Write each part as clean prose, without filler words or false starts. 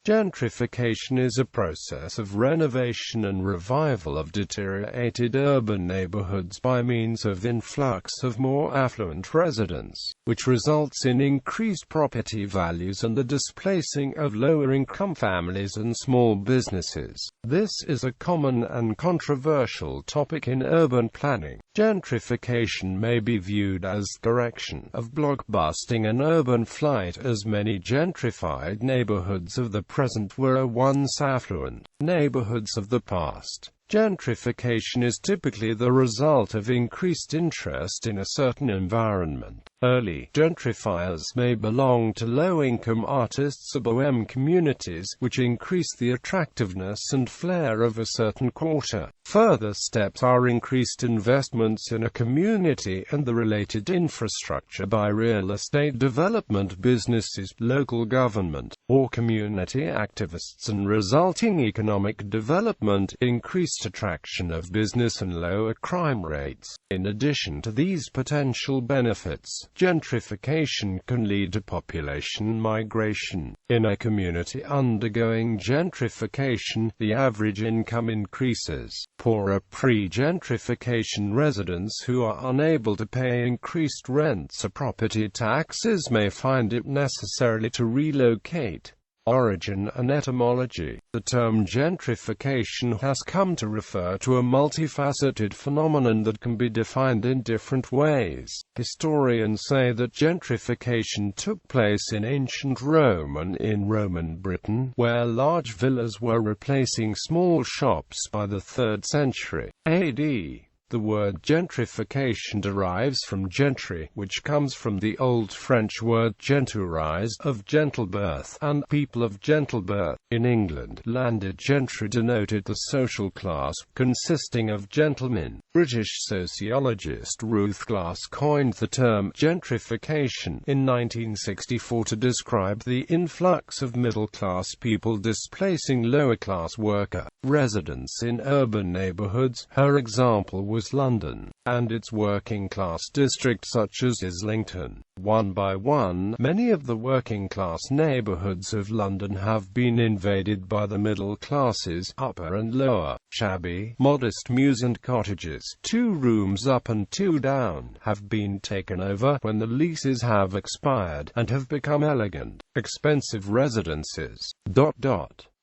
Gentrification is a process of renovation and revival of deteriorated urban neighborhoods by means of influx of more affluent residents, which results in increased property values and the displacing of lower-income families and small businesses. This is a common and controversial topic in urban planning. Gentrification may be viewed as direction of blockbusting and urban flight, as many gentrified neighborhoods of the present were once affluent neighborhoods of the past. Gentrification is typically the result of increased interest in a certain environment. Early gentrifiers may belong to low-income artists or bohème communities, which increase the attractiveness and flair of a certain quarter. Further steps are increased investments in a community and the related infrastructure by real estate development businesses, local government, or community activists, and resulting economic development, increased attraction of business and lower crime rates. In addition to these potential benefits, gentrification can lead to population migration. In a community undergoing gentrification, the average income increases. Poorer pre-gentrification residents who are unable to pay increased rents or property taxes may find it necessary to relocate. Origin and etymology. The term gentrification has come to refer to a multifaceted phenomenon that can be defined in different ways. Historians say that gentrification took place in ancient Rome and in Roman Britain, where large villas were replacing small shops by the 3rd century AD. The word gentrification derives from gentry, which comes from the Old French word genturize, of gentle birth, and people of gentle birth. In England, landed gentry denoted the social class, consisting of gentlemen. British sociologist Ruth Glass coined the term gentrification in 1964 to describe the influx of middle-class people displacing lower-class worker residents in urban neighbourhoods. Her example was London, and its working-class districts such as Islington. One by one, many of the working-class neighbourhoods of London have been invaded by the middle classes, upper and lower. Shabby, modest mews and cottages, 2 rooms up and 2 down, have been taken over when the leases have expired, and have become elegant, expensive residences.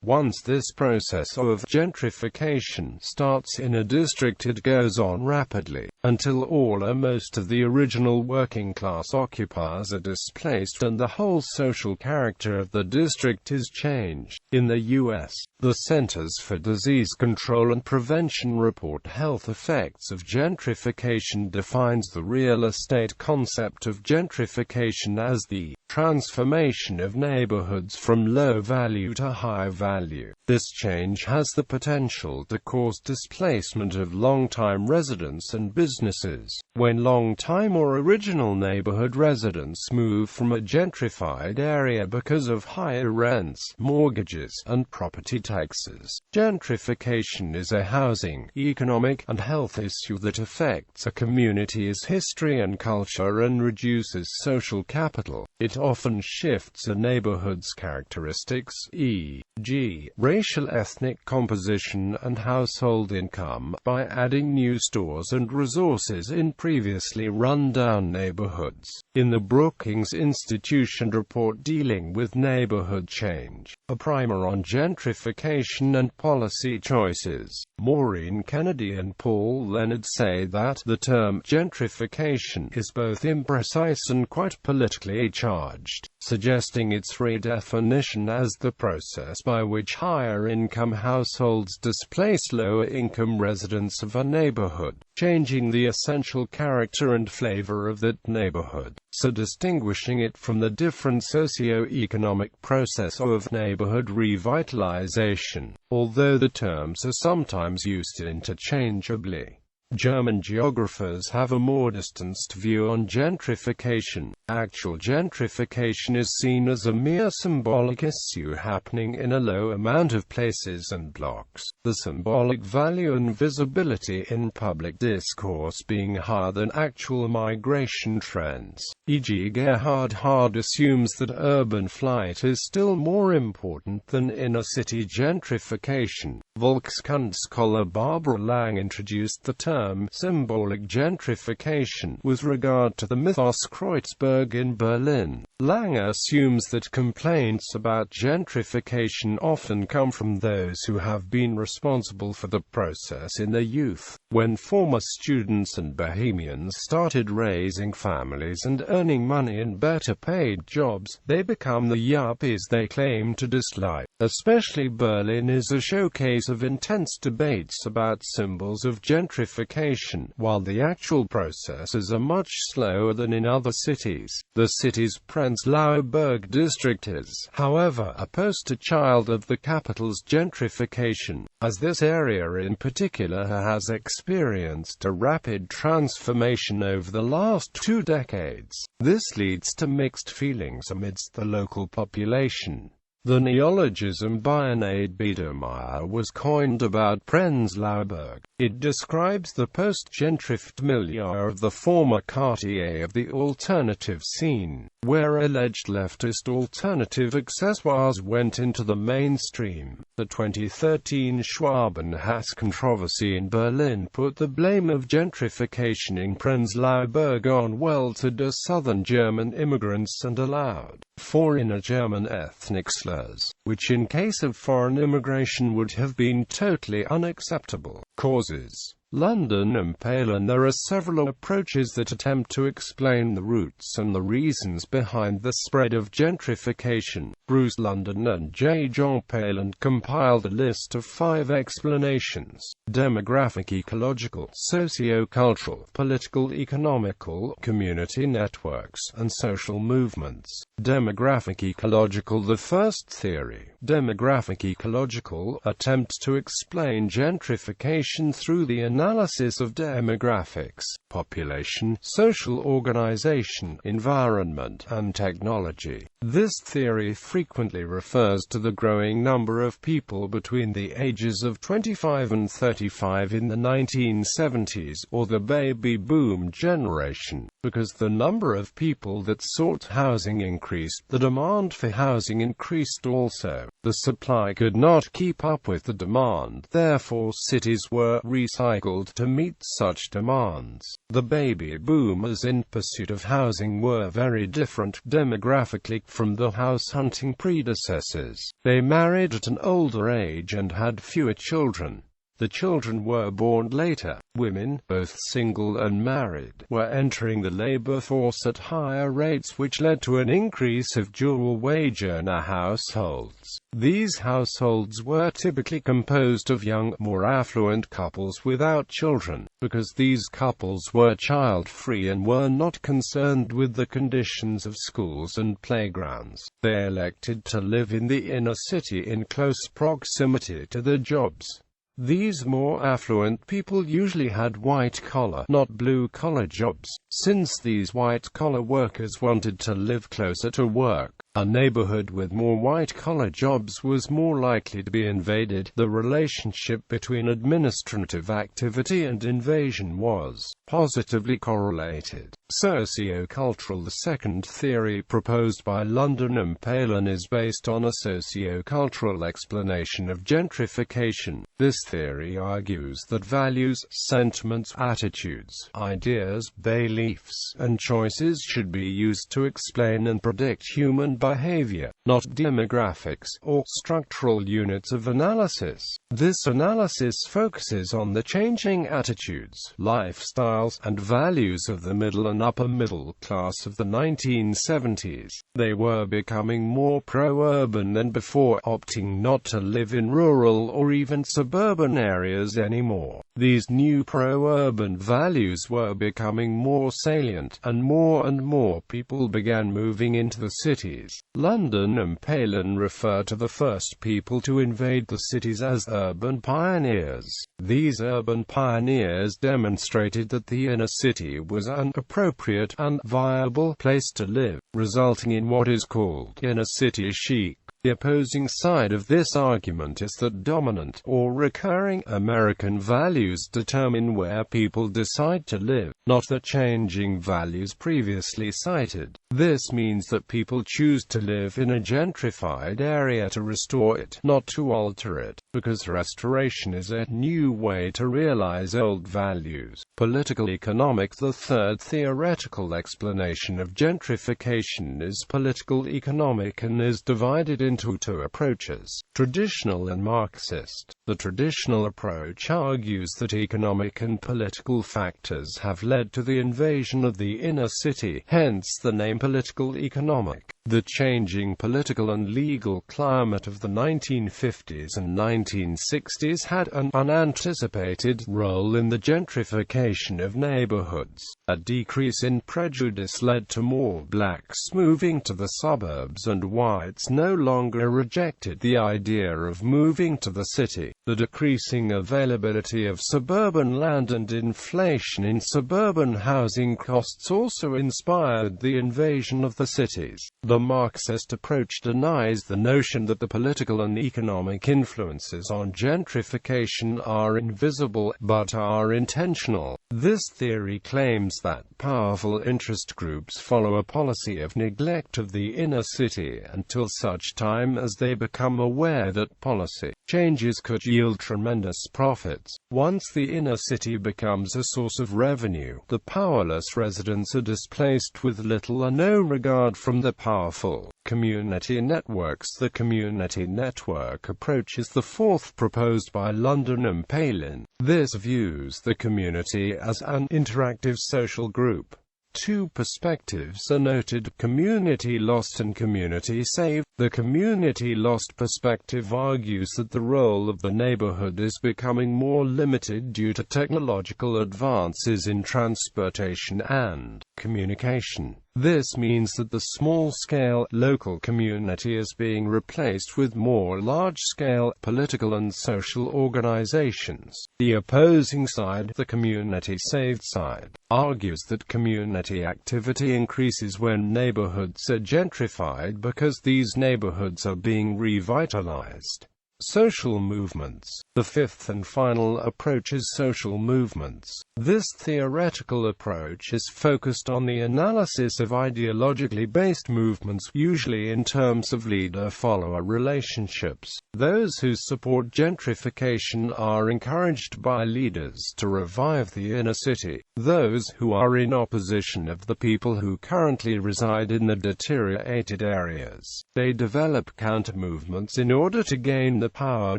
Once this process of gentrification starts in a district, it goes on rapidly, until all or most of the original working-class occupiers are displaced and the whole social character of the district is changed. In the U.S., the Centers for Disease Control and Prevention report Health Effects of Gentrification defines the real estate concept of gentrification as the transformation of neighborhoods from low value to high value. This change has the potential to cause displacement of long-time residents and businesses. When long-time or original neighborhood residents move from a gentrified area because of higher rents, mortgages, and property taxes. Gentrification is a housing, economic, and health issue that affects a community's history and culture and reduces social capital. It often shifts a neighborhood's characteristics, e.g., racial ethnic composition and household income, by adding new stores and resources in previously run-down neighborhoods. In the Brookings Institution report dealing with neighborhood change, a primer on gentrification and policy choices, Maureen Kennedy and Paul Leonard say that the term gentrification is both imprecise and quite politically charged, suggesting its redefinition as the process by which higher-income households displace lower-income residents of a neighborhood, changing the essential character and flavor of that neighborhood, so distinguishing it from the different socio-economic process of neighborhood revitalization, although the terms are sometimes used interchangeably. German geographers have a more distanced view on gentrification. Actual gentrification is seen as a mere symbolic issue happening in a low amount of places and blocks, the symbolic value and visibility in public discourse being higher than actual migration trends. E.g., Gerhard Hard assumes that urban flight is still more important than inner-city gentrification. Volkskunde scholar Barbara Lang introduced the term symbolic gentrification with regard to the mythos Kreuzberg in Berlin. Lang assumes that complaints about gentrification often come from those who have been responsible for the process in their youth. When former students and bohemians started raising families and earning money in better-paid jobs, they become the yuppies they claim to dislike. Especially Berlin is a showcase of intense debates about symbols of gentrification, while the actual processes are much slower than in other cities. The city's Prenzlauer Berg district is, however, a poster child of the capital's gentrification, as this area in particular has experienced a rapid transformation over the last 2 decades. This leads to mixed feelings amidst the local population. The neologism Bayernade Biedermeier was coined about Prenzlauer Berg. It describes the post-gentrified milieu of the former quartier of the alternative scene, where alleged leftist alternative accessoires went into the mainstream. The 2013 Schwabenhass controversy in Berlin put the blame of gentrification in Prenzlauer Berg on well-to-do southern German immigrants and allowed for inner German ethnic slurs, which in case of foreign immigration would have been totally unacceptable. Causes: London Impalen. There are several approaches that attempt to explain the roots and the reasons behind the spread of gentrification. Bruce London and J. John Palin compiled a list of 5 explanations: demographic, ecological, socio-cultural, political, economical, community networks, and social movements. Demographic ecological. The first theory, demographic ecological, attempts to explain gentrification through the analysis of demographics, population, social organization, environment, and technology. This theory frequently refers to the growing number of people between the ages of 25 and 35 in the 1970s, or the baby boom generation. Because the number of people that sought housing increased, the demand for housing increased also. The supply could not keep up with the demand, therefore cities were recycled to meet such demands. The baby boomers in pursuit of housing were very different demographically from the house-hunting predecessors. They married at an older age and had fewer children. The children were born later. Women, both single and married, were entering the labor force at higher rates, which led to an increase of dual-wage earner households. These households were typically composed of young, more affluent couples without children. Because these couples were child-free and were not concerned with the conditions of schools and playgrounds, they elected to live in the inner city in close proximity to the jobs. These more affluent people usually had white-collar, not blue-collar jobs. Since these white-collar workers wanted to live closer to work, a neighborhood with more white-collar jobs was more likely to be invaded. The relationship between administrative activity and invasion was positively correlated. Sociocultural. The second theory proposed by London Impalen is based on a sociocultural explanation of gentrification. This theory argues that values, sentiments, attitudes, ideas, beliefs, and choices should be used to explain and predict human behavior, not demographics or structural units of analysis. This analysis focuses on the changing attitudes, lifestyles, and values of the middle and upper middle class of the 1970s. They were becoming more pro-urban than before, opting not to live in rural or even suburban areas anymore. These new pro-urban values were becoming more salient, and more people began moving into the cities. London and Palin refer to the first people to invade the cities as urban pioneers. These urban pioneers demonstrated that the inner city was an appropriate and viable place to live, resulting in what is called inner city chic. The opposing side of this argument is that dominant, or recurring, American values determine where people decide to live, not the changing values previously cited. This means that people choose to live in a gentrified area to restore it, not to alter it, because restoration is a new way to realize old values. Political economics. The third theoretical explanation of gentrification is political economic and is divided into two approaches, traditional and Marxist. The traditional approach argues that economic and political factors have led to the invasion of the inner city, hence the name political economic. The changing political and legal climate of the 1950s and 1960s had an unanticipated role in the gentrification of neighborhoods. A decrease in prejudice led to more blacks moving to the suburbs, and whites no longer rejected the idea of moving to the city. The decreasing availability of suburban land and inflation in suburban housing costs also inspired the invasion of the cities. The Marxist approach denies the notion that the political and economic influences on gentrification are invisible, but are intentional. This theory claims that powerful interest groups follow a policy of neglect of the inner city until such time as they become aware that policy changes could yield tremendous profits. Once the inner city becomes a source of revenue, the powerless residents are displaced with little or no regard from the powerful. Community networks. The community network approach is the fourth proposed by London and Palin. This views the community as an interactive social group. Two perspectives are noted: community lost and community saved. The community lost perspective argues that the role of the neighborhood is becoming more limited due to technological advances in transportation and communication. This means that the small-scale, local community is being replaced with more large-scale, political and social organizations. The opposing side, the community-saved side, argues that community activity increases when neighborhoods are gentrified because these neighborhoods are being revitalized. Social movements. The fifth and final approach is social movements. This theoretical approach is focused on the analysis of ideologically based movements, usually in terms of leader-follower relationships. Those who support gentrification are encouraged by leaders to revive the inner city. Those who are in opposition of the people who currently reside in the deteriorated areas. They develop counter-movements in order to gain the power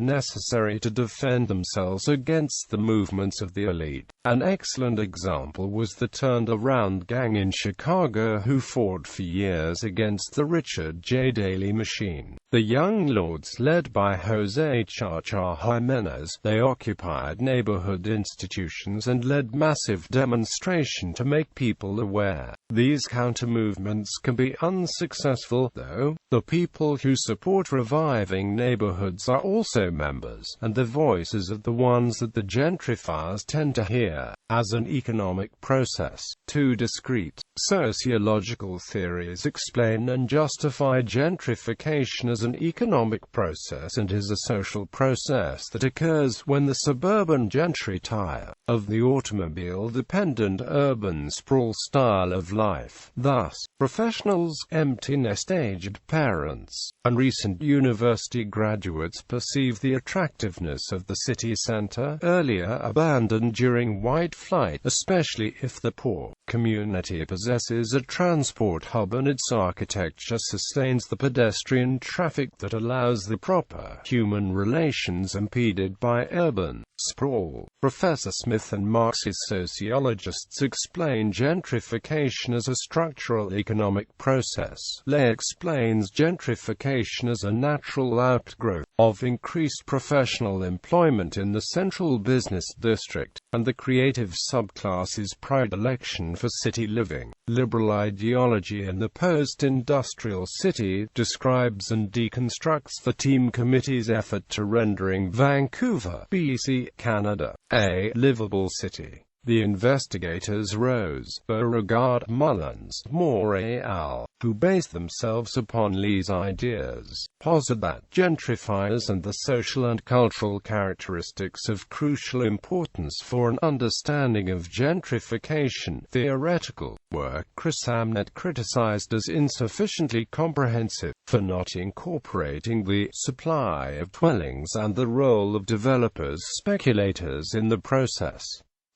necessary to defend themselves against the movements of the elite. An excellent example was the turned-around gang in Chicago who fought for years against the Richard J. Daley machine. The Young Lords, led by José Chacha Jiménez, they occupied neighborhood institutions and led massive demonstration to make people aware. These counter-movements can be unsuccessful, though. The people who support reviving neighborhoods are also members, and the voices of the ones that the gentrifiers tend to hear. As an economic process, two discrete, sociological theories explain and justify gentrification as an economic process and as a social process that occurs when the suburban gentry tire of the automobile-dependent urban sprawl style of life. Thus, professionals, empty nest-aged parents, and recent university graduates perceive the attractiveness of the city center, earlier abandoned during white flight, especially if the poor community possesses a transport hub and its architecture sustains the pedestrian traffic that allows the proper human relations impeded by urban sprawl. Professor Smith and Marxist sociologists explain gentrification as a structural economic process. Lay explains gentrification as a natural outgrowth of increased professional employment in the central business district, and the creative subclass's predilection for city living. Liberal ideology in the post-industrial city describes and deconstructs the team committee's effort to rendering Vancouver, BC, Canada, a livable city. The investigators Rose, Beauregard, Mullins, Moore et al., who base themselves upon Lee's ideas, posit that gentrifiers and the social and cultural characteristics of crucial importance for an understanding of gentrification. Theoretical work Chris Amnett criticized as insufficiently comprehensive, for not incorporating the supply of dwellings and the role of developers, speculators in the process.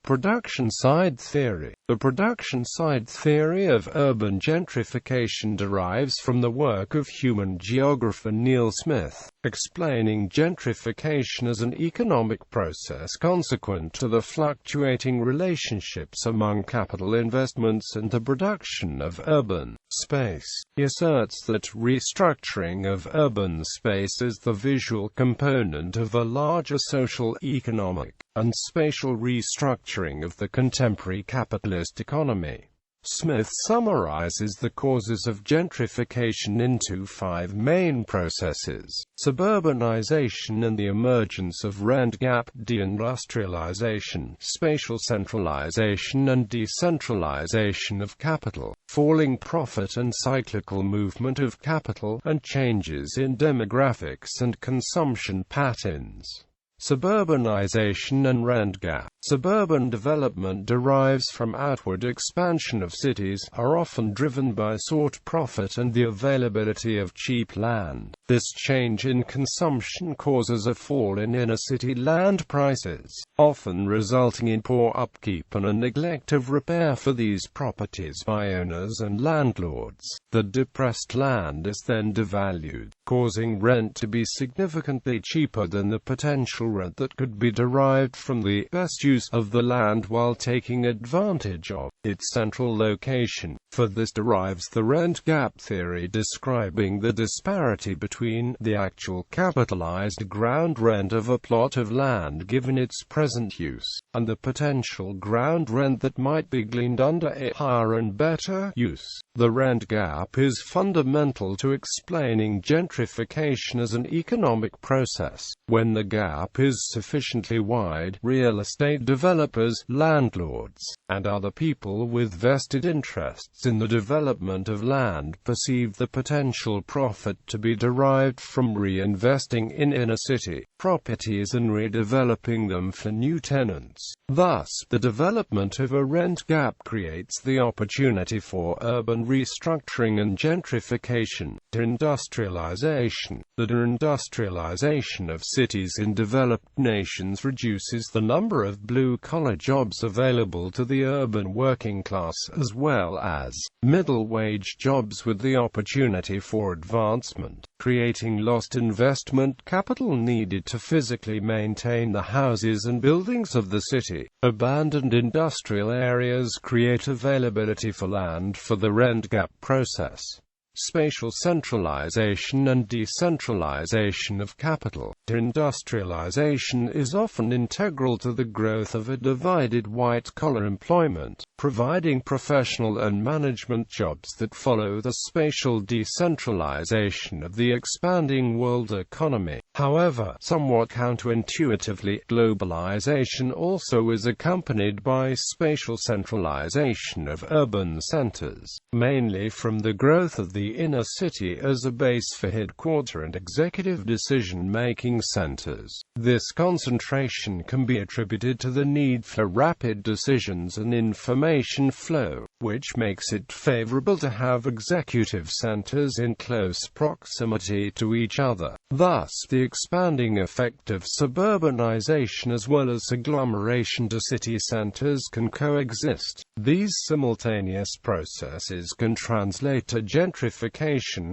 Production side theory. The production side theory of urban gentrification derives from the work of human geographer Neil Smith, explaining gentrification as an economic process consequent to the fluctuating relationships among capital investments and the production of urban space. He asserts that restructuring of urban space is the visual component of a larger social, economic, and spatial restructuring of the contemporary capitalist economy. Smith summarizes the causes of gentrification into 5 main processes: suburbanization and the emergence of rent gap, deindustrialization, spatial centralization and decentralization of capital, falling profit and cyclical movement of capital, and changes in demographics and consumption patterns. Suburbanization and rent gap. Suburban development derives from outward expansion of cities, are often driven by sought profit and the availability of cheap land. This change in consumption causes a fall in inner-city land prices, often resulting in poor upkeep and a neglect of repair for these properties by owners and landlords. The depressed land is then devalued, causing rent to be significantly cheaper than the potential rent that could be derived from the best use of the land while taking advantage of its central location. For this derives the rent gap theory, describing the disparity between the actual capitalized ground rent of a plot of land given its present use, and the potential ground rent that might be gleaned under a higher and better use. The rent gap is fundamental to explaining gentrification as an economic process. When the gap is sufficiently wide, real estate developers, landlords, and other people with vested interests in the development of land perceive the potential profit to be derived from reinvesting in inner-city properties and redeveloping them for new tenants. Thus, the development of a rent gap creates the opportunity for urban restructuring and gentrification. Deindustrialization. The deindustrialization of cities in developed nations reduces the number of blue-collar jobs available to the urban working class, as well as middle-wage jobs with the opportunity for advancement, creating lost investment capital needed to physically maintain the houses and buildings of the city. Abandoned industrial areas create availability for land for the rent gap process. Spatial centralization and decentralization of capital. Deindustrialization is often integral to the growth of a divided white-collar employment, providing professional and management jobs that follow the spatial decentralization of the expanding world economy. However, somewhat counterintuitively, globalization also is accompanied by spatial centralization of urban centers, mainly from the growth of the inner city as a base for headquarter and executive decision-making centers. This concentration can be attributed to the need for rapid decisions and information flow, which makes it favorable to have executive centers in close proximity to each other. Thus, the expanding effect of suburbanization as well as agglomeration to city centers can coexist. These simultaneous processes can translate to gentrification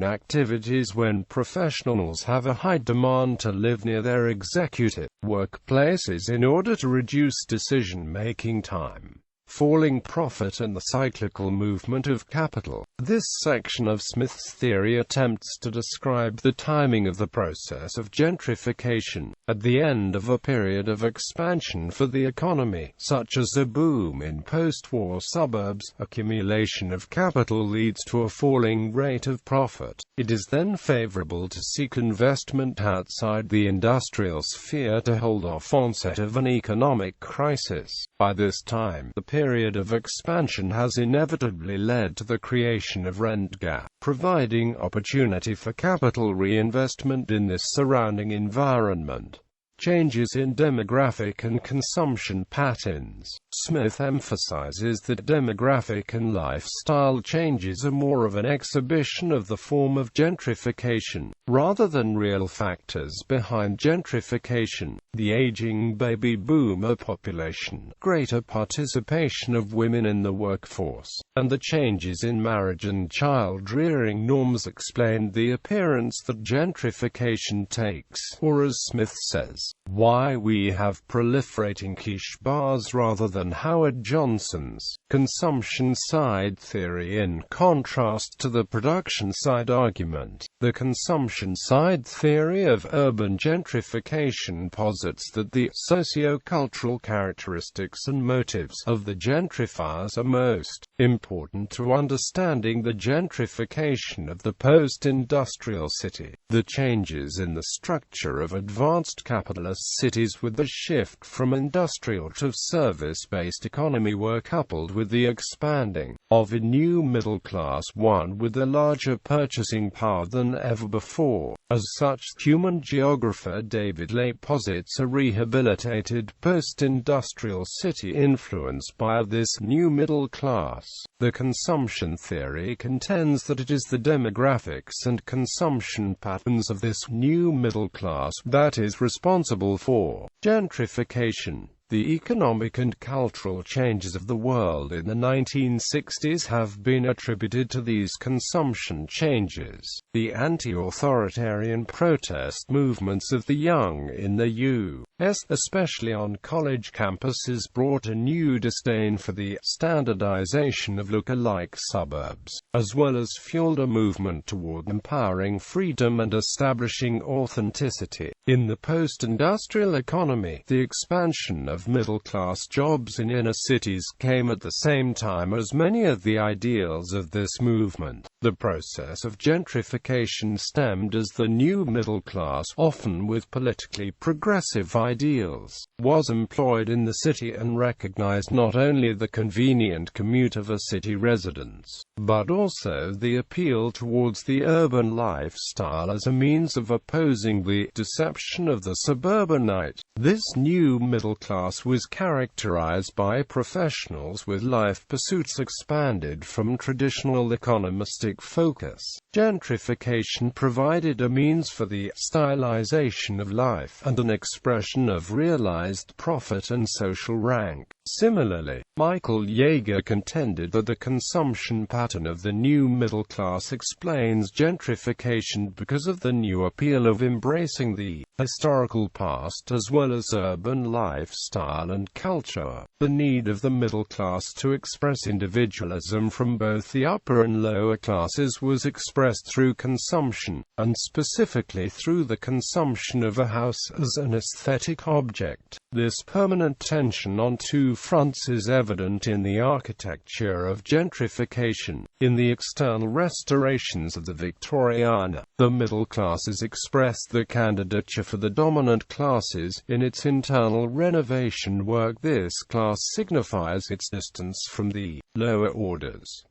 activities when professionals have a high demand to live near their executive workplaces in order to reduce decision-making time. falling profit and the cyclical movement of capital. This section of Smith's theory attempts to describe the timing of the process of gentrification. At the end of a period of expansion for the economy, such as a boom in post-war suburbs, accumulation of capital leads to a falling rate of profit. It is then favorable to seek investment outside the industrial sphere to hold off onset of an economic crisis. By this time, the period of expansion has inevitably led to the creation of rent gap, providing opportunity for capital reinvestment in this surrounding environment. Changes in demographic and consumption patterns. Smith emphasizes that demographic and lifestyle changes are more of an exhibition of the form of gentrification, rather than real factors behind gentrification. The aging baby boomer population, greater participation of women in the workforce, and the changes in marriage and child-rearing norms explained the appearance that gentrification takes, or as Smith says, why we have proliferating quiche bars rather than Howard Johnson's consumption side theory in contrast to the production side argument. The consumption side theory of urban gentrification posits that the socio-cultural characteristics and motives of the gentrifiers are most important to understanding the gentrification of the post-industrial city. The changes in the structure of advanced capitalist cities with the shift from industrial to service-based economy were coupled with the expanding of a new middle class, one with a larger purchasing power than ever before. As such, human geographer David Ley posits a rehabilitated post-industrial city influenced by this new middle class. The consumption theory contends that it is the demographics and consumption patterns of this new middle class that is responsible for gentrification. The economic and cultural changes of the world in the 1960s have been attributed to these consumption changes. The anti-authoritarian protest movements of the young in the U.S., especially on college campuses, brought a new disdain for the standardization of look-alike suburbs, as well as fueled a movement toward empowering freedom and establishing authenticity. In the post-industrial economy, the expansion of middle-class jobs in inner cities came at the same time as many of the ideals of this movement. The process of gentrification stemmed as the new middle class, often with politically progressive ideals, was employed in the city and recognized not only the convenient commute of a city residence, but also the appeal towards the urban lifestyle as a means of opposing the deception of the suburbanite. This new middle class was characterized by professionals with life pursuits expanded from traditional economistic focus. Gentrification provided a means for the stylization of life and an expression of realized profit and social rank. Similarly, Michael Yeager contended that the consumption pattern of the new middle class explains gentrification because of the new appeal of embracing the historical past as well as urban lifestyle and culture. The need of the middle class to express individualism from both the upper and lower classes was expressed through consumption, and specifically through the consumption of a house as an aesthetic object. This permanent tension on two fronts is evident in the architecture of gentrification. In the external restorations of the Victoriana, the middle classes expressed the candidature for the dominant classes. In its internal renovation work, this class signifies its distance from the lower orders.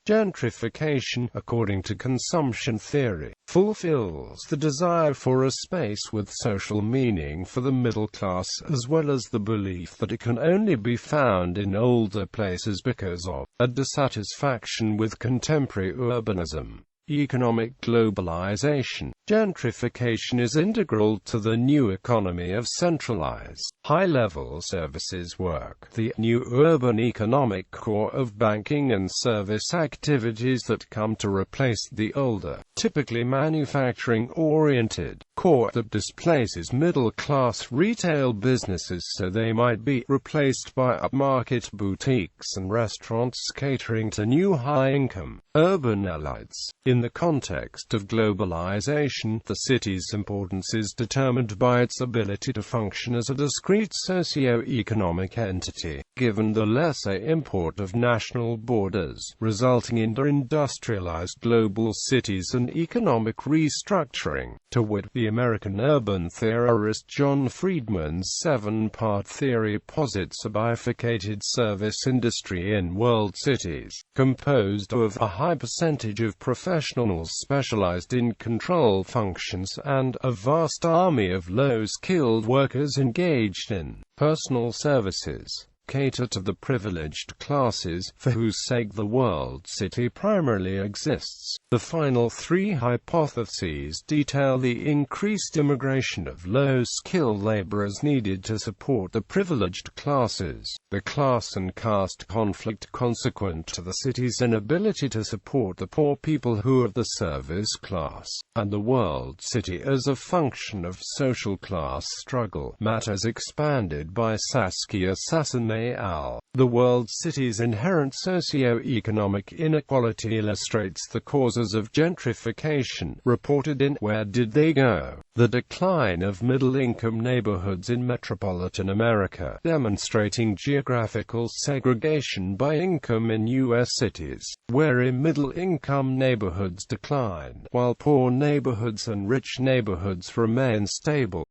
Gentrification, according to consumption theory, fulfills the desire for a space with social meaning for the middle class, as well as the belief that it can only be found in older places because of a dissatisfaction with contemporary urbanism. Economic globalization. Gentrification is integral to the new economy of centralized, high-level services work, the new urban economic core of banking and service activities that come to replace the older, typically manufacturing-oriented, core that displaces middle-class retail businesses so they might be replaced by upmarket boutiques and restaurants catering to new high-income, urban elites. In the context of globalization, the city's importance is determined by its ability to function as a discrete socio-economic entity, given the lesser import of national borders, resulting in deindustrialized global cities and economic restructuring. To wit, the American urban theorist John Friedman's seven-part theory posits a bifurcated service industry in world cities, composed of a high percentage of professionals specialized in control functions and a vast army of low-skilled workers engaged in personal services, cater to the privileged classes, for whose sake the world city primarily exists. The final three hypotheses detail the increased immigration of low-skilled laborers needed to support the privileged classes, the class and caste conflict consequent to the city's inability to support the poor people who are the service class, and the world city as a function of social class struggle. Matters expanded by Saskia Sasson et al. The world city's inherent socio-economic inequality illustrates the causes of gentrification, reported in Where Did They Go? The decline of middle-income neighborhoods in metropolitan America, demonstrating geographical segregation by income in U.S. cities, wherein middle-income neighborhoods decline, while poor neighborhoods and rich neighborhoods remain stable.